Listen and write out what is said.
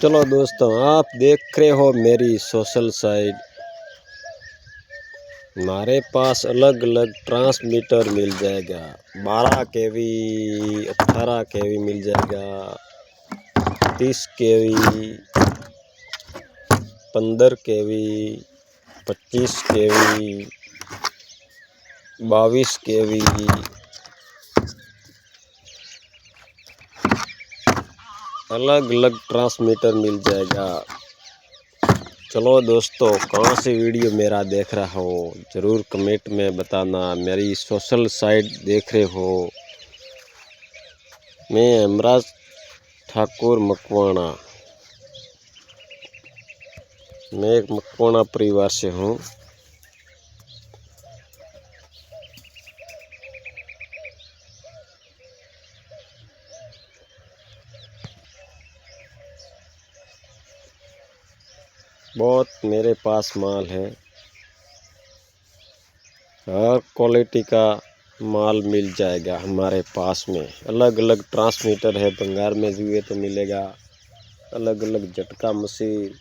चलो दोस्तों, आप देख रहे हो मेरी सोशल साइट। हमारे पास अलग अलग ट्रांसमीटर मिल जाएगा। 12 केवी, 18 केवी मिल जाएगा, 30 केवी, 15 केवी, 25 केवी, 22 केवी, अलग अलग ट्रांसमीटर मिल जाएगा। चलो दोस्तों, कौन सी वीडियो मेरा देख रहा हो ज़रूर कमेंट में बताना। मेरी सोशल साइट देख रहे हो। मैं हेमराज ठाकुर मकवाणा, मैं एक मकवाणा परिवार से हूँ। बहुत मेरे पास माल है, हर क्वालिटी का माल मिल जाएगा हमारे पास में। अलग अलग ट्रांसमीटर है, बंगाल में भी तो मिलेगा। अलग अलग झटका मशीन,